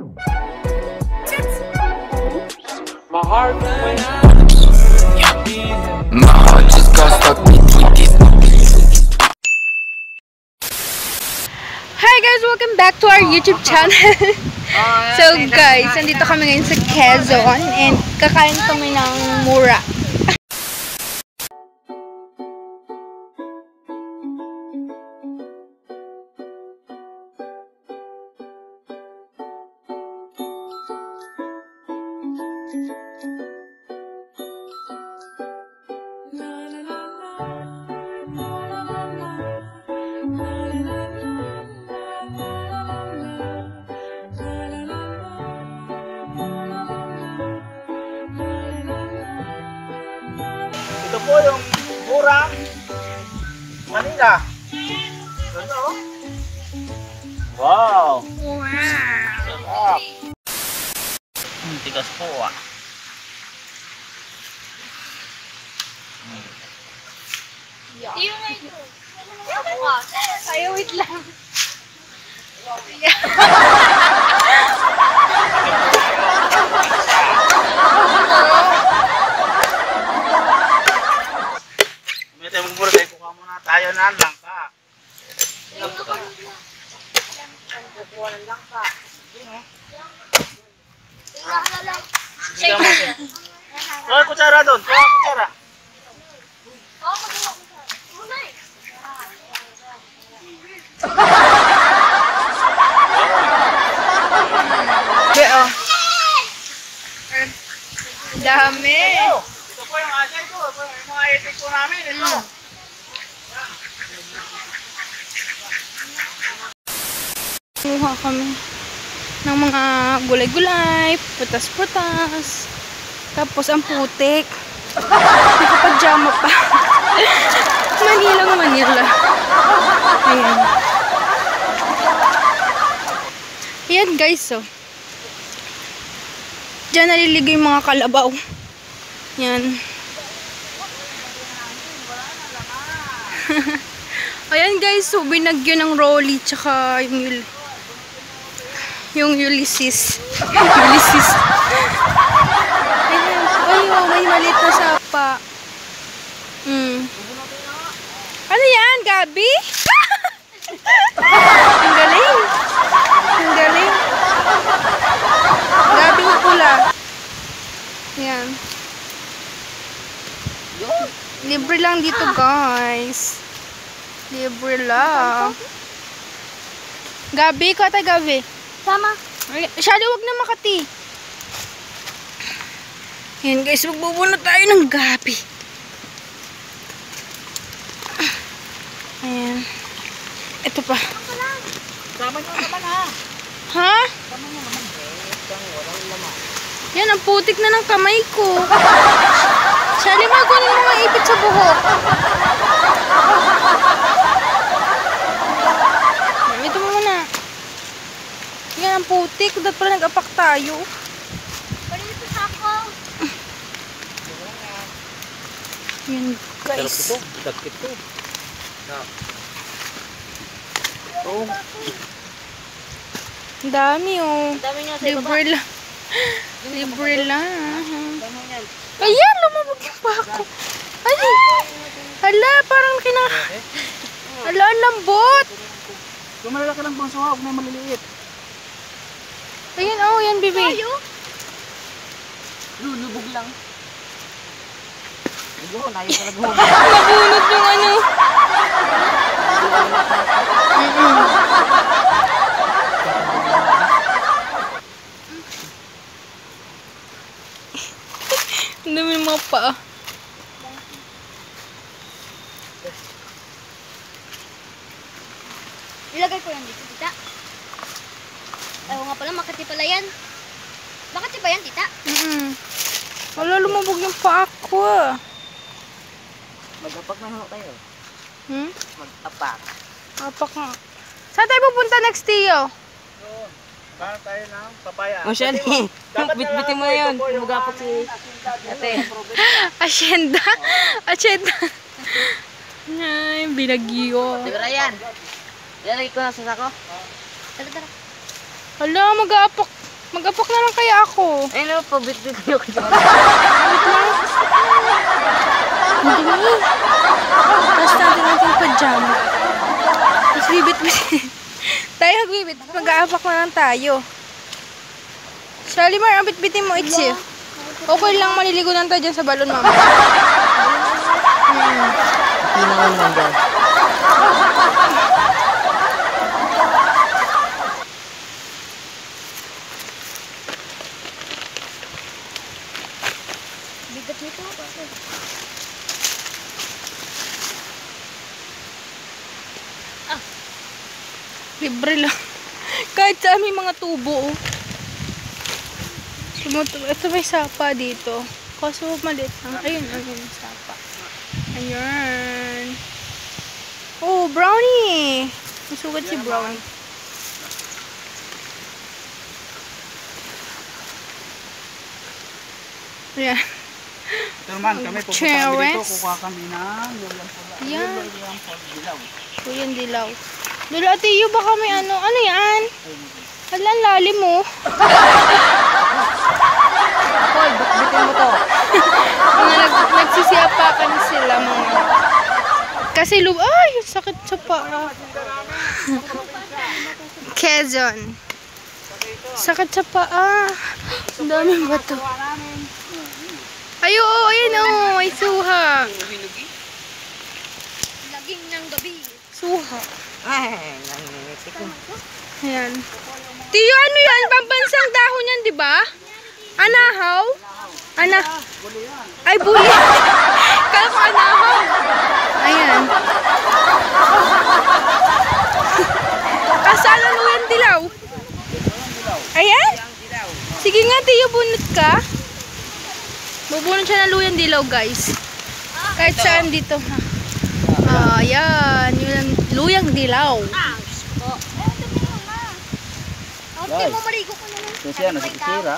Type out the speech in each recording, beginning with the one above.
My heart went My heart just got stuck between these. Hi guys! Welcome back to our YouTube channel. So guys, nandito kami ngayon sa Quezon and kakain kami ng mura. Ito po yung murang Manila. Ano? Wow! Sarap! Tigas po ah. Ay, wait lang. May tayo magbura tayo. Kuha muna tayo ng langka. Sige mo siya. Kuha kutsara doon. Kuha kutsara. Dami. Ito po yung asa ito. Ito yung mga itik po namin. Ito. Kumuha kami ng mga gulay-gulay, putas-putas. Tapos ang putik. Nakapajama pa. Manilang Manila. Ayan. Ayan guys, oh. Diyan naliligo yung mga kalabaw. Yan. Ayan guys, so binagyo ng Rolly tsaka yung Ulysses. Ulysses. Ayan. Ay, oh, may maliit na sapa. Ano yan, Gabi? Ang galing. Ang galing. Gabi yung pula. Ayan. Libre lang dito, guys. Libre lang. Gabi, ikaw tayo, Gabi. Sama. Shali, wag na Makati. Ayan, guys. Magbubunot tayo ng Gabi. Ayan. Ito pa. Sama nyo naman ha. Ha? Sama nyo naman. Walang laman. Yan, ang putik na ng kamay ko. Shali, magunin mo nga ipit sa buhok. Ito mo muna. Yan, ang putik. Dapat pala nag-apak tayo. Palito sa ako. Yan, guys. Sakit to. Oh. Ang dami, oh. Dami niya sa Libre lang. Libre lang. Ayan, lumabog yung pako. Ay! Hala, parang Hala, ang lambot. Yung malalaki lang bang suha, huwag na maliliit. Ayan, oh, yan, bibi. lulubog lang. Ayun, ayaw talaga mo. Nabunot yung ano. Ang dami ng mga paa. Ilagay ko yan dito, tita. Ayaw nga pala, Makati pala yan. Makati ba yan, tita? Wala, lumabog yung paa ko, ah. Mag-apak na ho tayo. Mag-apak. Apak nga. Saan tayo pupunta next, Tio? Para tayo ng papaya. O siya ni. Bit-bitin mo yun. Mag-apak si ate. Asyenda. Asyenda. Ay, binagyo. Di ba yan? Ilalagay ko na sa sako. Tara, tara. Hala, mag-aapak. Mag-apak na lang kaya ako. Ay, no, pabit-bit niyo ko dyan. Ang dumi. Tapos natin natin pajama. Tapos bibit-bit. Tayo magbibit. Mag-aapak na lang tayo. Shalimar, ang bit-bitin mo, Itzy. Okay lang, maliligo lang tayo dyan sa balon, mama. Pinangan naman dyan. Bigat nito. Libre lang. Kahit sa aming mga tubo, oh. Ito may sapa dito. Kaso maliit lang. Ayun, ayun, sapa. Ayan. Oh, brownie! Masugat si brownie. Ayan. Ito naman, kami pupunta kami dito, kukuha kami ng lulang pula. Yan. Lulang dilaw. Kuyan dilaw. Dilo, atiyo, baka may ano? Ano yan? Hala, ang lalim mo. Paul, bit-bitin mo to. Mga nagsisiapakan sila mga. Kasi ay, sakit sa paa. Quezon. Sakit sa paa. Ang daming bato. Ay, oo, ayan o. May suha. Laging ng gabi. Suha. Ay, nangingitik ko. Ayan. Tiyo, ano yan? Pambansang dahon yan, di ba? Anahaw? Ay, buli. Kala ko anahaw. Ayan. Kasala luyan dilaw. Ayan. Sige nga, Tiyo, bunot ka. Bubunot siya ng luyan dilaw, guys. Kahit saan dito, ha. Ayan. Yung luyang dilaw. Okay mo, marigo ko naman. Kasi yan, nasisira.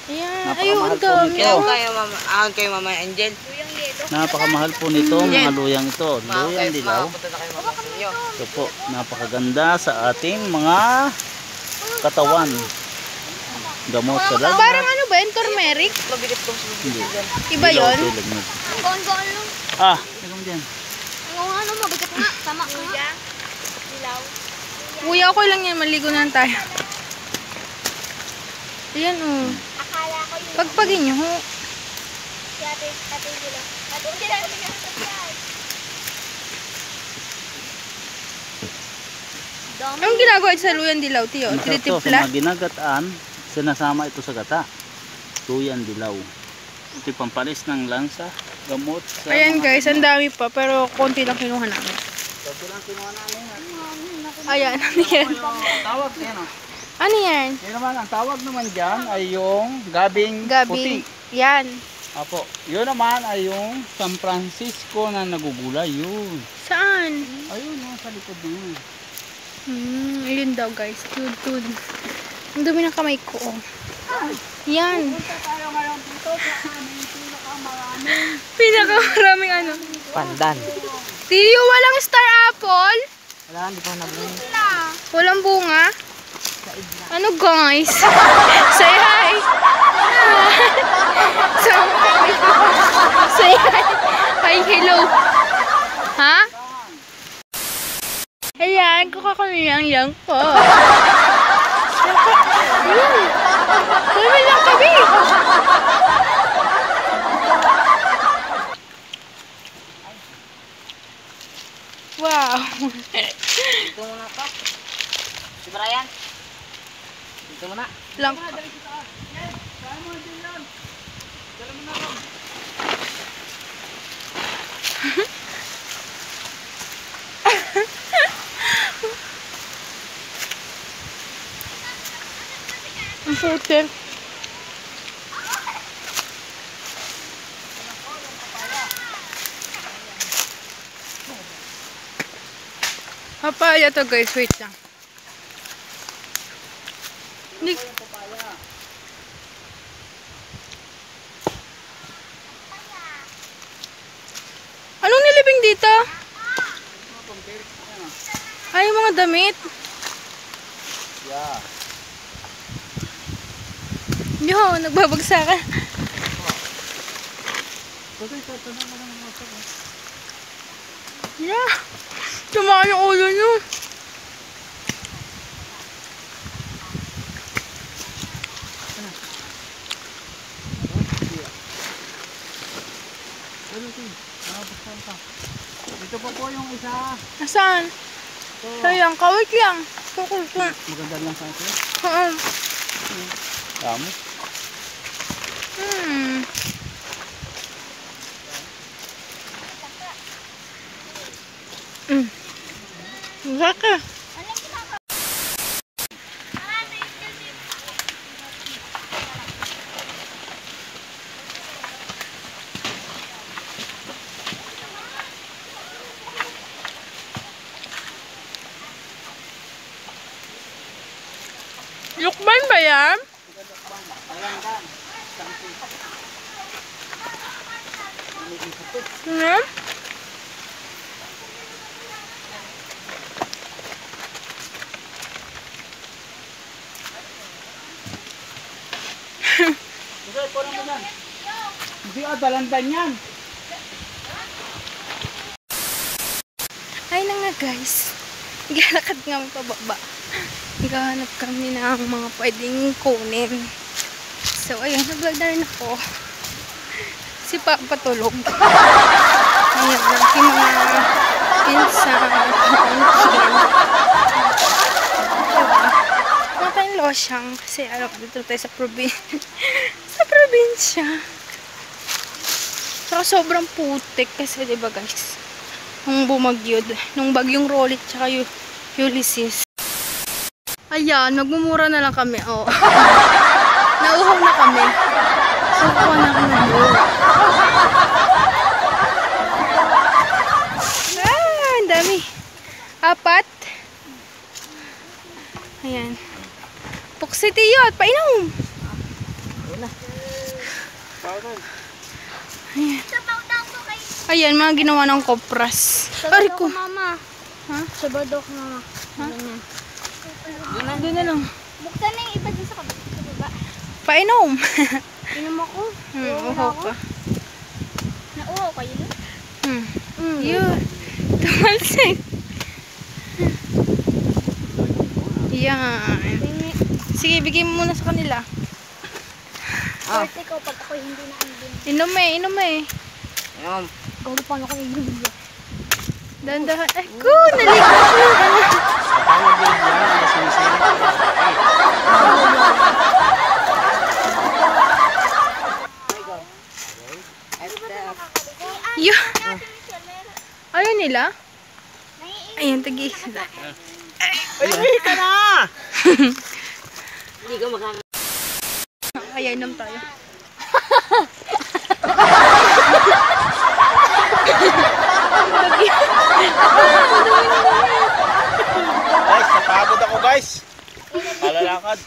Ayan. Napakamahal Ayun, po dami. nito. Kaya kayo, Mama Angel. Luyang yelo. Napakamahal po nito, mga luyang ito. Luyang dilaw. Makapunta na kayo, Mama sa inyo. Ito po, napakaganda sa ating mga katawan. Gamot sa lagnat. Parang ano ba yun? Turmeric? Mabigat ko sa Hindi. Iba yun? Dilaw, lagnat. Ang goon-goon lang. Ah, tignan mo dyan. Ang ano, mabigat nga. Tama ka nga. Dilaw. Kuya, okay lang yan. Maligo na tayo. Ayan, oh. Akala ko yun. Pagpagin nyo, ho. Si ate dilaw. Ate dilaw. Dami. Anong ginagawa sa luyan dilaw, Tiyo? Masarap to, sa Tinitimpla? mga ginagataan, sinasama ito sa gata. Luyan dilaw. Ito yung pampalis ng lansa, gamot sa Ayan, mga- guys. Ang dami pa. Pero konti lang kinuha namin. Ito lang kinuha namin. Ayan, ano yan? Tawag yan, oh. Ano yan? Yan naman, ang tawag naman dyan ay yung gabing, puti. Gabi. Yan. Apo, yun naman ay yung San Francisco na nagugulay, yun. Saan? Ayun, oh, sa likod niya. Ayun daw, guys. Tud. Ang dumi ng kamay ko, oh. Yan. Tayo ngayon dito sa aming pinakamaraming Pinakamaraming ano. Pandan. Tiyo, walang star apple? Wala, hindi pa nabunod. Walang bunga? Ano, guys? Say hi! Say hi! Hi, hello! Ha? Ayan, kukakamiyang lang po. Dami lang kami! Wow! Dito muna pa. Si Brian. Dito muna. Lang. Ang putin. Papaya to, guys. Wait lang. Hindi. Anong nilibing dito? Ay, yung mga damit. Yeah. Yo, nagbabagsakan. Yeah. Tumaan yung ulo nyo. Dito po yung isa. Nasaan? Sayang, kawit lang. Maganda lang sa akin. Oo. Dami. Laka. Lukban ba yan? Ano? Hindi dalandan yan. Ay na nga guys. Naglalakad nga kami pababa. Naghahanap kami ng mga pwedeng kunin. So ayun, nag-vlog na rin ako. Si Papa tulog. Ayan, yung mga pinsan, kontin. Mga tayong losyang kasi alam ko dito tayo sa probinsya. Sa probinsya. Saka sobrang putik kasi diba guys, nung bumagyod, nung bagyong Rolit tsaka Ulysses. Ayan, magmumura na lang kami. Oh. Nauhaw na kami. So, kuha na kami ng buo. Ang dami. 4. Ayan. Puksiti yun. Painom. Ayan. Ayan, mga ginawa ng kopras. Ari ko. Mama. Ha? Sabado ko, mama. Ha? Doon na lang. Buksan na yung iba dyan sa baba. Painom. Inom ako. Uhaw ka. Nauhaw kayo nun? Yun. Tumalsik. Yan. Sige, bigay mo muna sa kanila. Birthday ko pag ako hindi na inom. Inom eh, inom eh. Ayun. Gawin paano ko inom niya. Dahan-dahan. Ay, ko! Naligo ko. Tawag din yan. Ay, sinisilip. Yun. Ayaw nila? Ayan, tag-isa. Ayun ka na! Hindi ko makakita. Kaya inom tayo. Guys, napagod ako guys. Kalalakad.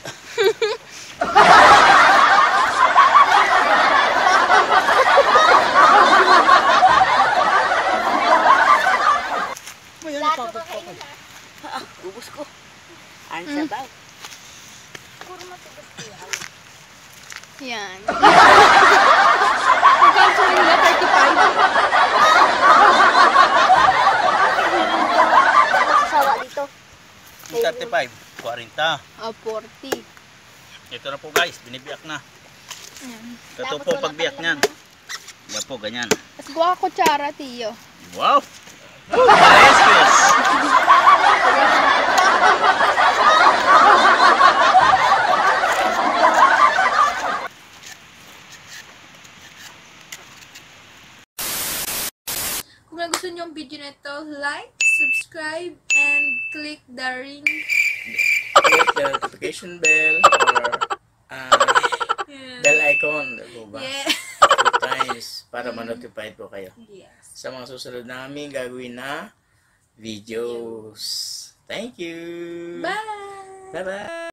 Ubus ko. Ang sabaw. Yan. Magkano sa nila? 35? Sawa dito. 35, 40. 40. Ito na po guys, binibiyak na. Yan. Ito po pagbiyak niyan. Yan po, ganyan. Tapos buka kutsara, tiyo. Wow! Delicious! Kung nagustuhan niyo ang video na ito, like, subscribe, and click the ring. Click the notification bell or bell icon, diba? Yeah. 2 times para ma-notify po kayo Yes. sa mga susunod namin gagawin na videos. Thank you! Bye! Bye-bye!